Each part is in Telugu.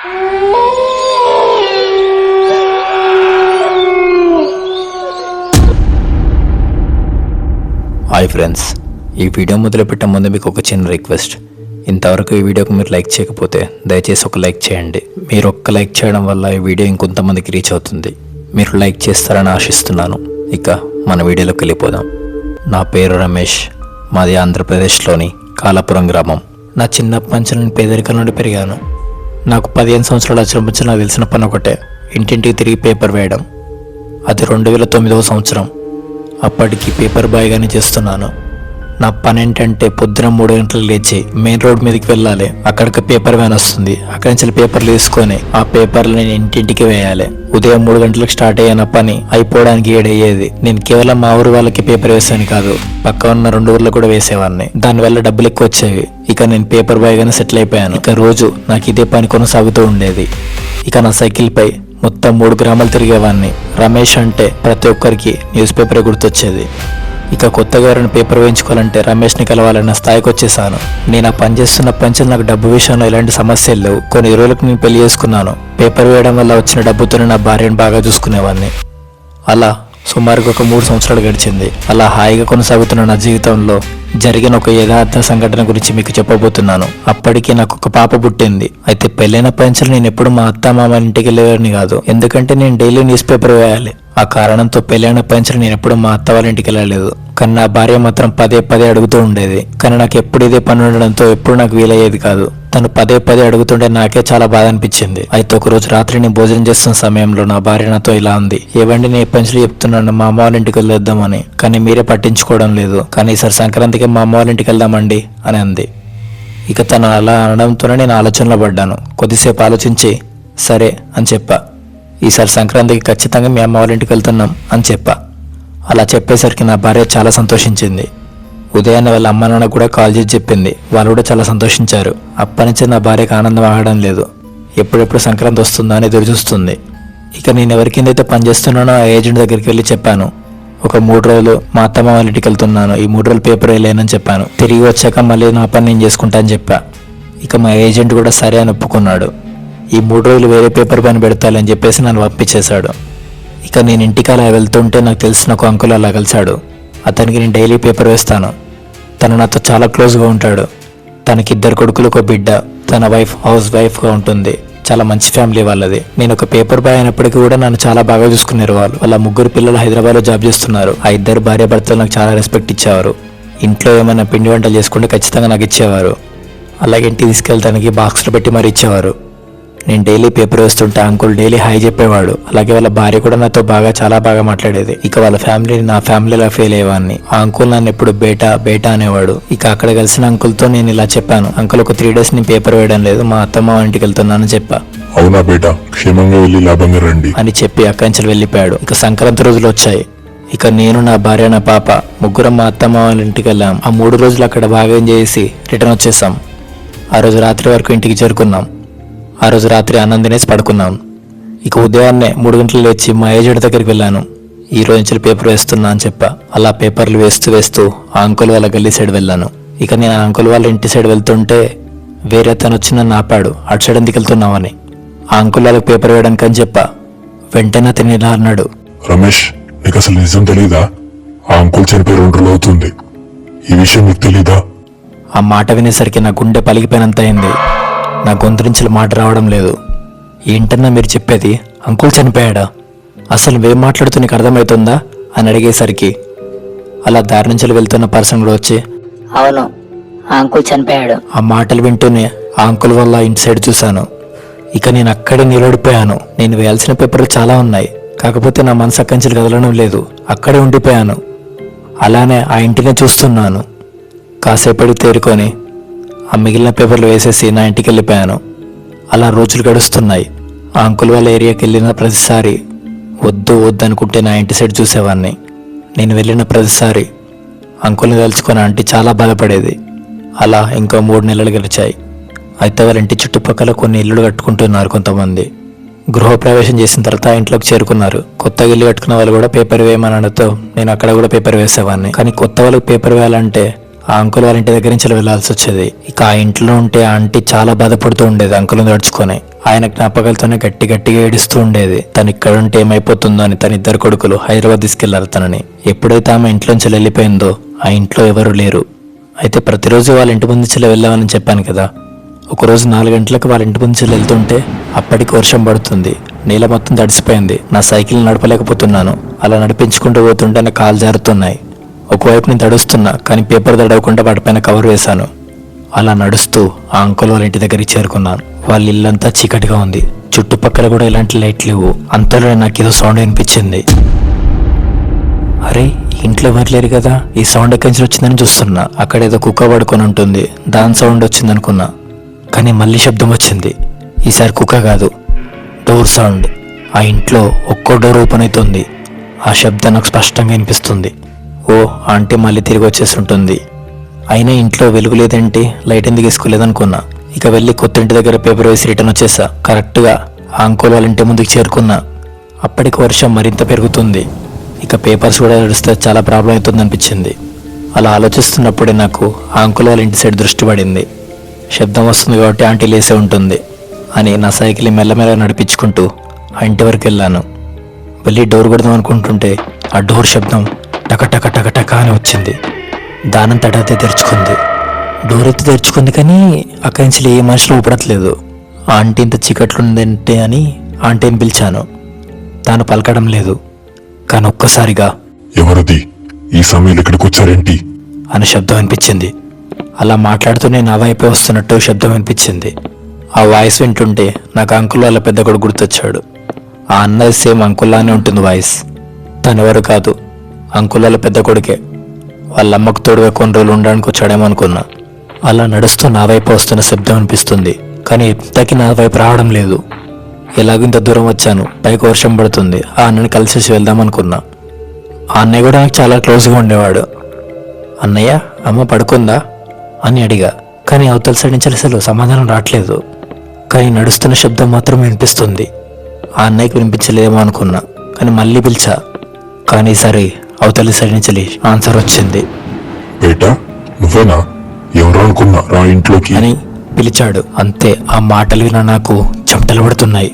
హాయ్ ఫ్రెండ్స్, ఈ వీడియో మొదలుపెట్టే ముందు మీకు ఒక చిన్న రిక్వెస్ట్. ఇంతవరకు ఈ వీడియోకి మీరు లైక్ చేయకపోతే దయచేసి ఒక లైక్ చేయండి. మీరు ఒక్క లైక్ చేయడం వల్ల ఈ వీడియో ఇంకొంతమందికి రీచ్ అవుతుంది. మీరు లైక్ చేస్తారని ఆశిస్తున్నాను. ఇక మన వీడియోలోకి వెళ్ళిపోదాం. నా పేరు రమేష్. మాది ఆంధ్రప్రదేశ్లోని కాలాపురం గ్రామం. నా చిన్నప్పటి నుంచి నేను పేదరికం నుండి పెరిగాను. నాకు 15 సంవత్సరాలు వచ్చినప్పుడు నాకు తెలిసిన పని ఒకటే, ఇంటింటికి తిరిగి పేపర్ వేయడం. అది 2009వ సంవత్సరం. అప్పటికి పేపర్ బాయ్గానే చేస్తున్నాను. నా పని ఏంటంటే పొద్దున 3 గంటలకు లేచి మెయిన్ రోడ్ మీదకి వెళ్ళాలి. అక్కడికి పేపర్ వ్యాన్ వస్తుంది. అక్కడి నుంచి పేపర్లు తీసుకొని ఆ పేపర్లు నేను ఇంటింటికి వేయాలి. ఉదయం 3 గంటలకు స్టార్ట్ అయ్యిన పని అయిపోవడానికి 7 అయ్యేది. నేను కేవలం మా ఊరు వాళ్ళకి పేపర్ వేసాను కాదు, పక్క ఉన్న 2 ఊర్లకు కూడా వేసేవాడిని. దానివల్ల డబ్బులు ఎక్కువ వచ్చేవి. ఇక నేను పేపర్ బాయ్గానే సెటిల్ అయిపోయాను. ఇక రోజు నాకు ఇదే పని కొనసాగుతూ ఉండేది. ఇక నా సైకిల్ పై మొత్తం 3 గ్రామాలు తిరిగేవాడిని. రమేష్ అంటే ప్రతి ఒక్కరికి న్యూస్ పేపర్ గుర్తొచ్చేది. ఇక కొత్తగా ఎవరైనా పేపర్ వేయించుకోవాలంటే రమేష్ని కలవాలన్న స్థాయికి వచ్చేసాను. నేను ఆ పని చేస్తున్న పంచలు నాకు డబ్బు విషయంలో ఎలాంటి సమస్యలు లేవు. కొన్ని రోజులకు నేను పెళ్లి చేసుకున్నాను. పేపర్ వేయడం వల్ల వచ్చిన డబ్బుతోనే నా భార్యను బాగా చూసుకునేవాడిని. అలా సుమారుగా ఒక 3 సంవత్సరాలు గడిచింది. అలా హాయిగా కొనసాగుతున్న నా జీవితంలో జరిగిన ఒక యథార్థ సంఘటన గురించి మీకు చెప్పబోతున్నాను. అప్పటికి నాకు ఒక పాప పుట్టింది. అయితే పెళ్ళైన పంచలు నేను ఎప్పుడు మా అత్త మామ ఇంటికి వెళ్ళేవాడిని కాదు. ఎందుకంటే నేను డైలీ న్యూస్ పేపర్ వేయాలి. ఆ కారణంతో పెళ్ళైన పంచలు నేను ఎప్పుడు మా అత్త వాళ్ళ ఇంటికి వెళ్ళలేదు. కానీ నా భార్య మాత్రం పదే అడుగుతూ ఉండేది. కానీ నాకు ఎప్పుడు ఇదే పని ఉండడంతో ఎప్పుడు నాకు వీలయ్యేది కాదు. తను పదే అడుగుతుంటే నాకే చాలా బాధ అనిపించింది. అయితే ఒక రోజు రాత్రి నేను భోజనం చేస్తున్న సమయంలో నా భార్య నాతో ఇలా అంది, ఏవండి నేను పంచులు చెప్తున్నాను మా అమ్మ వాళ్ళ ఇంటికి వెళ్ళొద్దామని, కానీ మీరే పట్టించుకోవడం లేదు. కానీ ఈసారి సంక్రాంతికి మా అమ్మ వాళ్ళ ఇంటికి వెళ్దామండి అని అంది. ఇక తను అలా అనడంతోనే నేను ఆలోచనలో పడ్డాను. కొద్దిసేపు ఆలోచించి సరే అని చెప్పా. ఈసారి సంక్రాంతికి ఖచ్చితంగా మీ అమ్మ వాళ్ళ ఇంటికి వెళ్తున్నాం అని చెప్పా. అలా చెప్పేసరికి నా భార్య చాలా సంతోషించింది. ఉదయాన్నే వాళ్ళ అమ్మ నాన్న కూడా కాల్ చేసి చెప్పింది. వాళ్ళు కూడా చాలా సంతోషించారు. అప్పటి నుంచి నా భార్యకు ఆనందం ఆగడం లేదు. ఎప్పుడెప్పుడు సంక్రాంతి వస్తుందా అని ఎదురు చూస్తుంది. ఇక నేను ఎవరి కిందైతే పని చేస్తున్నానో ఆ ఏజెంట్ దగ్గరికి వెళ్ళి చెప్పాను, ఒక 3 రోజులు మా అత్తమ్మ వాళ్ళ ఇంటికి వెళ్తున్నాను, ఈ 3 రోజులు పేపర్ వేయలేనని చెప్పాను. తిరిగి వచ్చాక మళ్ళీ నా పని నేను చేసుకుంటా అని చెప్పా. ఇక మా ఏజెంట్ కూడా సరే అని ఒప్పుకున్నాడు. ఈ 3 రోజులు వేరే పేపర్ పని పెడతాలని చెప్పేసి నన్ను పంపించేశాడు. ఇక నేను ఇంటికి అలా వెళ్తుంటే నాకు తెలిసిన ఒక అంకుల్ అలా కలిశాడు. అతనికి నేను డైలీ పేపర్ వేస్తాను. తను నాతో చాలా క్లోజ్గా ఉంటాడు. తనకి 2 కొడుకులు, ఒక బిడ్డ. తన వైఫ్ హౌస్ వైఫ్గా ఉంటుంది. చాలా మంచి ఫ్యామిలీ వాళ్ళది. నేను ఒక పేపర్ బాయ్ అయినప్పటికీ కూడా నన్ను చాలా బాగా చూసుకునేవారు. వాళ్ళ 3 పిల్లలు హైదరాబాద్లో జాబ్ చేస్తున్నారు. ఆ 2 భార్య భర్తలు నాకు చాలా రెస్పెక్ట్ ఇచ్చేవారు. ఇంట్లో ఏమైనా పిండి వంటలు చేసుకుంటే ఖచ్చితంగా నాకు ఇచ్చేవారు. అలాగే ఇంటికి తీసుకెళ్తానికి బాక్స్లో పెట్టి మరీ ఇచ్చేవారు. నేను డైలీ పేపర్ వేస్తుంటే అంకుల్ డైలీ హాయ్ చెప్పేవాడు. అలాగే వాళ్ళ భార్య కూడా నాతో చాలా బాగా మాట్లాడేది. ఇక వాళ్ళ ఫ్యామిలీని నా ఫ్యామిలీలా ఫీల్ అయ్యేవాడిని. ఆ అంకుల్ నన్ను ఎప్పుడు బేటా అనేవాడు. ఇక అక్కడ కలిసిన అంకుల్తో నేను ఇలా చెప్పాను, అంకుల్ ఒక 3 డేస్ నేను పేపర్ వేయడం లేదు, మా అత్తమ్మ ఇంటికి వెళ్తున్నానని చెప్పా. అవునా బేటా, క్షేమంగా వెళ్ళి లాభంగా రండి అని చెప్పి అక్కడి నుంచి వెళ్ళిపోయాడు. ఇక సంక్రాంతి రోజులు వచ్చాయి. ఇక నేను, నా భార్య, నా పాప ముగ్గురం మా అత్తమ్మ వాళ్ళ ఇంటికి వెళ్ళాం. ఆ 3 రోజులు అక్కడ బాగా ఎంజాయ్ చేసి రిటర్న్ వచ్చేసాం. ఆ రోజు రాత్రి వరకు ఇంటికి చేరుకున్నాం. ఆ రోజు రాత్రి అన్నం తినేసి పడుకున్నాం. ఇక ఉదయాన్నే 3 గంటలు లేచి మా ఏజెంట్ దగ్గరికి వెళ్ళాను. ఈ రోజు నుంచి పేపర్ వేస్తున్నా అని చెప్పా. అలా పేపర్లు వేస్తూ ఆ అంకుల్ వాళ్ళ గల్లీ సైడ్ వెళ్ళాను. ఇక నేను ఆ అంకుల్ వాళ్ళ ఇంటి సైడ్ వెళ్తుంటే వేరే తను వచ్చి నన్ను ఆపాడు, అటు సైడ్ ఎందుకు వెళ్తున్నామని. ఆ అంకుల్ వాళ్ళకి పేపర్ వేయడానికి అని చెప్పా. వెంటనే అతను ఇలా అన్నాడు, రమేష్ నీకు అసలు నిజం తెలీదా? ఆ అంకుల్ చనిపోయి 2 రోజులు అవుతుంది. ఈ విషయం నీకు తెలీదా? ఆ మాట వినేసరికి నా గుండె పలిగిపోయినంత అయింది. నా గొంతు నుంచి మాట రావడం లేదు. ఏంటన్నా మీరు చెప్పేది? అంకుల్ చనిపోయాడా? అసలు నువ్వేం మాట్లాడుతూ నీకు అర్థమవుతుందా అని అడిగేసరికి అలా దారి నుంచి వెళ్తున్న పర్సన్ కూడా వచ్చి, అవును, ఆ అంకుల్ చనిపోయాడు. ఆ మాటలు వింటూనే ఆ అంకుల్ వల్ల ఇంటి సైడ్ చూశాను. ఇక నేను అక్కడే నిలబడిపోయాను. నేను వేయాల్సిన పేపర్లు చాలా ఉన్నాయి, కాకపోతే నా మనసు అక్కడి నుంచి కదలడం లేదు. అక్కడే ఉండిపోయాను. అలానే ఆ ఇంటినే చూస్తున్నాను. కాసేపటి తేరుకొని ఆ మిగిలిన పేపర్లు వేసేసి నా ఇంటికి వెళ్ళిపోయాను. అలా రోజులు గడుస్తున్నాయి. ఆ అంకుల్ వాళ్ళ ఏరియాకి వెళ్ళిన ప్రతిసారి వద్దు అనుకుంటే నా ఇంటి సైడ్ చూసేవాడిని. నేను వెళ్ళిన ప్రతిసారి అంకుల్ని తలుచుకొని ఆంటీ చాలా బాధపడేది. అలా ఇంకో 3 నెలలు గడిచాయి. అయితే వాళ్ళ ఇంటి చుట్టుపక్కల కొన్ని ఇల్లులు కట్టుకుంటున్నారు కొంతమంది. గృహప్రవేశం చేసిన తర్వాత ఆ ఇంట్లోకి చేరుకున్నారు. కొత్తగా ఇల్లు కట్టుకున్న వాళ్ళు కూడా పేపర్ వేయమనడంతో నేను అక్కడ కూడా పేపర్ వేసేవాడిని. కానీ కొత్త వాళ్ళకి పేపర్ వేయాలంటే ఆ అంకుల్ వాళ్ళ ఇంటి దగ్గర నుంచి వెళ్ళాల్సి వచ్చేది. ఇక ఆ ఇంట్లో ఉంటే ఆంటీ చాలా బాధపడుతూ ఉండేది అంకుల్ని తడుచుకొని. ఆయన జ్ఞాపకాలతోనే గట్టి గట్టిగా ఏడుస్తూ ఉండేది. తను ఇక్కడ ఉంటే ఏమైపోతుందో అని తన ఇద్దరు కొడుకులు హైదరాబాద్ తీసుకెళ్లారు తనని. ఎప్పుడైతే ఆమె ఇంట్లోంచి వెళ్ళిపోయిందో ఆ ఇంట్లో ఎవరు లేరు. అయితే ప్రతిరోజు వాళ్ళ ఇంటి ముందు వెళ్ళామని చెప్పాను కదా. ఒకరోజు 4 గంటలకు వాళ్ళ ఇంటి ముందు వెళ్తుంటే అప్పటికి వర్షం పడుతుంది. నేల మొత్తం తడిసిపోయింది. నా సైకిల్ నడపలేకపోతున్నాను. అలా నడిపించుకుంటూ పోతుంటే నా కాలు జారుతున్నాయి. ఒకవైపు నేను తడుస్తున్నా, కానీ పేపర్ తడవకుండా వాటిపైన కవర్ వేశాను. అలా నడుస్తూ ఆ అంకుల్ వాళ్ళ ఇంటి దగ్గరికి చేరుకున్నాను. వాళ్ళ ఇల్లంతా చీకటిగా ఉంది. చుట్టుపక్కల కూడా ఎలాంటి లైట్ లేవు. అంతలో నాకు ఏదో సౌండ్ వినిపించింది. అరే, ఇంట్లో ఎవరు లేరు కదా, ఈ సౌండ్ ఎక్కడి నుంచి వచ్చిందని చూస్తున్నా. అక్కడ ఏదో కుక్క పడుకొని ఉంటుంది, దాని సౌండ్ వచ్చింది అనుకున్నా. కానీ మళ్ళీ శబ్దం వచ్చింది. ఈసారి కుక్క కాదు, డోర్ సౌండ్. ఆ ఇంట్లో ఒక్కో డోర్ ఓపెన్ అవుతుంది. ఆ శబ్దం నాకు స్పష్టంగా వినిపిస్తుంది. ఓ, ఆంటీ మళ్ళీ తిరిగి వచ్చేసి ఉంటుంది. అయినా ఇంట్లో వెలుగు లేదంటే లైట్ ఎందుకు వేసుకోలేదనుకున్నా. ఇక వెళ్ళి కొత్త ఇంటి దగ్గర పేపర్ వేసి రిటర్న్ వచ్చేసా. కరెక్ట్గా ఆ అంకుల్ వాళ్ళ ఇంటి ముందుకు చేరుకున్నా. అప్పటికి వర్షం మరింత పెరుగుతుంది. ఇక పేపర్స్ కూడా నడిస్తే చాలా ప్రాబ్లం అవుతుంది అనిపించింది. అలా ఆలోచిస్తున్నప్పుడే నాకు ఆ అంకుల్ వాళ్ళ ఇంటి సైడ్ దృష్టి పడింది. శబ్దం వస్తుంది కాబట్టి ఆంటీ లేసే ఉంటుంది అని నా సైకిల్ మెల్లమెల్ల నడిపించుకుంటూ ఆ ఇంటి వరకు వెళ్ళాను. వెళ్ళి డోర్ కొడదాం అనుకుంటుంటే ఆ డోర్ శబ్దం టక టక టక టక అని వచ్చింది. దానంతట అదే తెరుచుకుంది. డోర్ అయితే తెరుచుకుంది, కానీ అక్కడి నుంచి ఏ మనుషులు ఊపడట్లేదు. ఆంటీ ఇంత చీకట్లుందంటే అని ఆంటీని పిలిచాను. తాను పలకడం లేదు. కానీ ఒక్కసారిగా ఎవరది? ఈ సమయంలో ఇక్కడికి వచ్చారేంటి? అని శబ్దం వినిపించింది. అలా మాట్లాడుతూనే నా వైపే వస్తున్నట్టు శబ్దం వినిపించింది. ఆ వాయిస్ వింటుంటే నాకు అంకుల్ వాళ్ళ పెద్ద కొడుకు గుర్తొచ్చాడు. ఆ అన్నది సేమ్ అంకుల్లానే ఉంటుంది వాయిస్. తనెవరు కాదు, అంకుల్ వాళ్ళ పెద్ద కొడుకే. వాళ్ళ అమ్మకు తోడుగా కొన్ని రోజులు ఉండడానికి వచ్చాడేమో అనుకున్నా. అలా నడుస్తూ నా వైపు వస్తున్న శబ్దం అనిపిస్తుంది, కానీ ఇంతకీ నా వైపు రావడం లేదు. ఎలాగో ఇంత దూరం వచ్చాను, పైకి వర్షం పడుతుంది. ఆ అన్నని కలిసేసి వెళ్దామనుకున్నా. ఆ అన్నయ్య కూడా నాకు చాలా క్లోజ్గా ఉండేవాడు. అన్నయ్య, అమ్మ పడుకుందా అని అడిగా. కానీ అవతల సైడ్ నుంచి అసలు సమాధానం రావట్లేదు. కానీ నడుస్తున్న శబ్దం మాత్రం వినిపిస్తుంది. ఆ అన్నయ్యకి వినిపించలేమో అనుకున్నా, కానీ మళ్ళీ పిలిచా. కానీ ఈసారి అవతలి సైడ్ నుంచి ఆన్సర్ వచ్చింది. బేటా, నువ్వేనా? ఎవరు అనుకున్నా, రా ఇంట్లోకి అని పిలిచాడు. అంతే, ఆ మాటలు విన నాకు చెమటలు పడుతున్నాయి.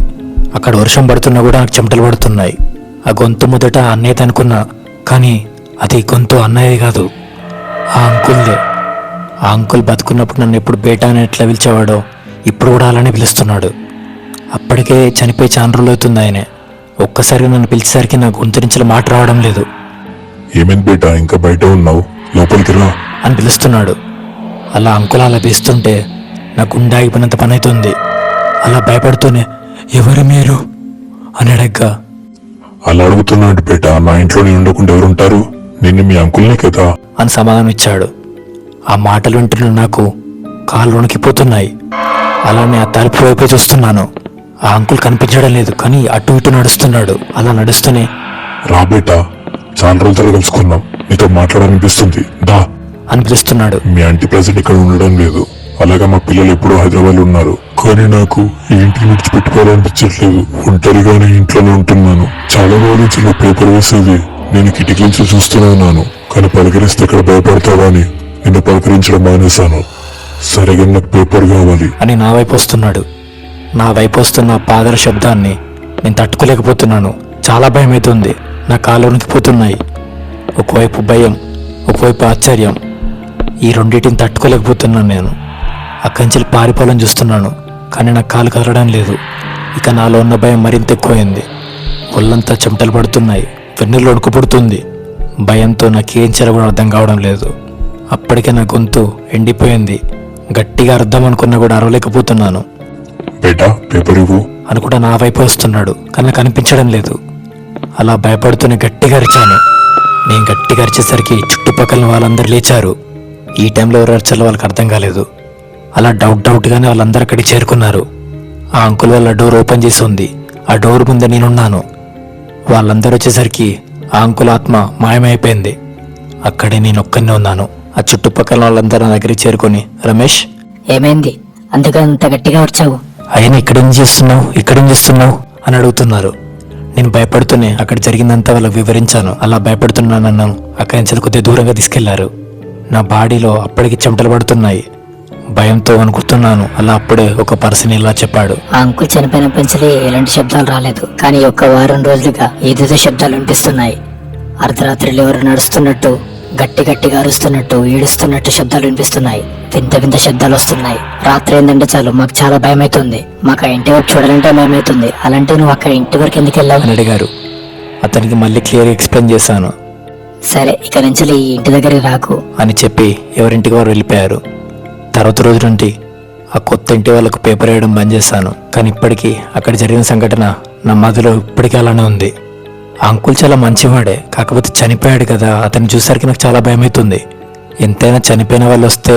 అక్కడ వర్షం పడుతున్నా కూడా నాకు చెమటలు పడుతున్నాయి. ఆ గొంతు మొదట అన్నయ్య అనుకున్నా, కానీ అది గొంతు అన్నయ్య కాదు, ఆ అంకుల్దే. ఆ అంకుల్ బతుకున్నప్పుడు నన్ను ఎప్పుడు బేటా అని ఎట్లా పిలిచేవాడో ఇప్పుడు కూడా అలానే పిలుస్తున్నాడు. అప్పటికే చనిపోయి చాలా రోజులు అవుతుంది ఆయనే. ఒక్కసారిగా నన్ను పిలిచేసరికి నా గొంతు నుంచి మాట రావడం లేదు. ఏమైంది బేటా, ఇంకా బయట ఉన్నావు? లోపలికి రా అని పిలుస్తున్నాడు. అలా అంకుల్ అలా పిలుస్తుంటే నా గుండె ఆగిపోయినంత పని అవుతుంది. అలా భయపడుతూనే, ఎవరు మీరు అని అడగ్గా. అలా అడుగుతున్నాడు బేటా, నా ఇంట్లో నేను ఉండకుండా ఎవరుంటారు? నిన్ను మీ అంకుల్నే కదా అని సమాధానం ఇచ్చాడు. ఆ మాటలు వింటున్న నాకు కాళ్ళు వణికిపోతున్నాయి. అలానే ఆ తలుపు వైపే చూస్తున్నాను. ఆ అంకుల్ కనిపించడం లేదు, కానీ అటు ఇటు నడుస్తున్నాడు. అలా నడుస్తూనే, రా బేటా, చాలా రోజులు కలుసుకున్నాం, నీతో మాట్లాడాలనిపిస్తుంది, దా అని పిలుస్తున్నాడు. మీ ఆంటీ ప్రజెంట్ ఇక్కడ ఉండడం లేదు. అలాగే మా పిల్లలు ఎప్పుడూ హైదరాబాద్ ఉన్నారు. కానీ నాకు ఈ ఇంటిని విడిచిపెట్టుకోవాలనిపించట్లేదు. ఒంటరిగానే ఇంట్లోనే ఉంటున్నాను. చాలా రోజుల నుంచి నా పేపర్ వేసేది నేను కిటికీ నుంచి చూస్తూనే ఉన్నాను. కానీ పలకరిస్తే ఇక్కడ భయపడతావా అని నిన్ను పలకరించడం మానేశాను. సరిగా నాకు పేపర్ కావాలి అని నా వైపు వస్తున్నాడు. నా వైపు వస్తున్న పాదర శబ్దాన్ని నేను తట్టుకోలేకపోతున్నాను. చాలా భయం అవుతుంది. నా కాళ్ళు వణికిపోతున్నాయి. ఒకవైపు భయం, ఒకవైపు ఆశ్చర్యం. ఈ రెండింటిని తట్టుకోలేకపోతున్నాను నేను. అక్కడి నుంచి పారిపోవాలని చూస్తున్నాను, కానీ నా కాలు కదలడం లేదు. ఇక నాలో ఉన్న భయం మరింత ఎక్కువైంది. ఒళ్ళంతా చెమటలు పడుతున్నాయి, వెన్నులో వణుకు పుడుతుంది. భయంతో నాకేం చేయాలో కూడా అర్థం కావడం లేదు. అప్పటికే నా గొంతు ఎండిపోయింది. గట్టిగా అర్థం అనుకున్నా కూడా అరవలేకపోతున్నాను. బేటా, పేపర్ ఇవ్వు అని కూడా నా వైపు వస్తున్నాడు, కానీ నాకు కనిపించడం లేదు. అలా భయపడుతూనే గట్టిగా అరిచాను. నేను గట్టిగా అరిచేసరికి చుట్టుపక్కల వాళ్ళందరూ లేచారు. ఈ టైంలో ఎవరు అరిచాలో వాళ్ళకి అర్థం కాలేదు. అలా డౌట్గానే వాళ్ళందరూ అక్కడికి చేరుకున్నారు. ఆ అంకుల్ వాళ్ళ డోర్ ఓపెన్ చేసి ఉంది. ఆ డోర్ ముందే నేనున్నాను. వాళ్ళందరూ వచ్చేసరికి ఆ అంకుల్ ఆత్మ మాయమైపోయింది. అక్కడే నేను ఒక్కనే ఉన్నాను. ఆ చుట్టుపక్కల వాళ్ళందరూ నా దగ్గరికి చేరుకొని, రమేష్, ఏమైంది? అందుకే అంత గట్టిగా వచ్చావు? అయినా ఇక్కడేం చేస్తున్నావు అని అడుగుతున్నారు. నేను భయపడుతూనే అక్కడ జరిగిందంతా వాళ్ళకి వివరించాను. అలా భయపడుతున్నా నన్ను అక్కడి నుంచి కొద్దిగా దూరంగా తీసుకెళ్లారు. నా బాడీలో అప్పటికి చెమటలు పడుతున్నాయి. భయంతో వణుకుతున్నాను. అలా అప్పుడే ఒక పర్సన్ ఇలా చెప్పాడు. ఆ అంకుల్ చనిపోయిన పెంచలే ఎలాంటి శబ్దాలు రాలేదు, కానీ ఒక్క వారం రోజులుగా ఏదేదో శబ్దాలు వినిపిస్తున్నాయి. అర్ధరాత్రిలో ఎవరు నడుస్తున్నట్టు, గట్టి గట్టిగా అరుస్తున్నట్టు, ఏడుస్తున్నట్టు శబ్దాలు వినిపిస్తున్నాయి. వింత వింత శబ్దాలు వస్తున్నాయి. రాత్రి ఏంటంటే చాలు మాకు చాలా భయం అవుతుంది. మాకు ఆ ఇంటి వరకు చూడాలంటే భయం అవుతుంది. అలాంటి నువ్వు అక్కడ ఇంటి వరకు ఎందుకు వెళ్ళావు అని అడిగారు. అతనికి మళ్ళీ క్లియర్ ఎక్స్ప్లెయిన్ చేశాను. సరే, ఇక నుంచి ఈ ఇంటి దగ్గరికి రాకు అని చెప్పి ఎవరింటికి వారు వెళ్ళిపోయారు. తర్వాత రోజు నుండి ఆ కొత్త ఇంటి వాళ్ళకు పేపర్ వేయడం బంద్ చేశాను. కానీ ఇప్పటికీ అక్కడ జరిగిన సంఘటన నా మదిలో ఇప్పటికీ అలానే ఉంది. ఆ అంకుల్ చాలా మంచివాడే, కాకపోతే చనిపోయాడు కదా, అతన్ని చూసరికి నాకు చాలా భయం అవుతుంది. ఎంతైనా చనిపోయిన వాళ్ళు వస్తే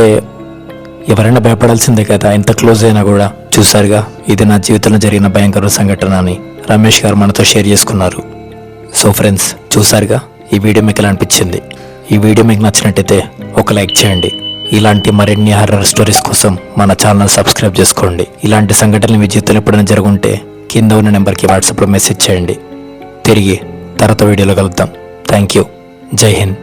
ఎవరైనా భయపడాల్సిందే కదా, ఎంత క్లోజ్ అయినా కూడా. చూసారుగా, ఇది నా జీవితంలో జరిగిన భయంకర సంఘటన అని రమేష్ గారు మనతో షేర్ చేసుకున్నారు. సో ఫ్రెండ్స్, చూసారుగా, ఈ వీడియో మీకు ఎలా అనిపించింది? ఈ వీడియో మీకు నచ్చినట్టయితే ఒక లైక్ చేయండి. ఇలాంటి మరిన్ని హర్రర్ స్టోరీస్ కోసం మన ఛానల్ సబ్స్క్రైబ్ చేసుకోండి. ఇలాంటి సంఘటనలు మీ జీవితంలో ఎప్పుడైనా జరుగుంటే కింద ఉన్న నెంబర్కి వాట్సాప్లో మెసేజ్ చేయండి. తిరిగి తర్వాత వీడియోలో కలుద్దాం. Thank you. జై హింద్.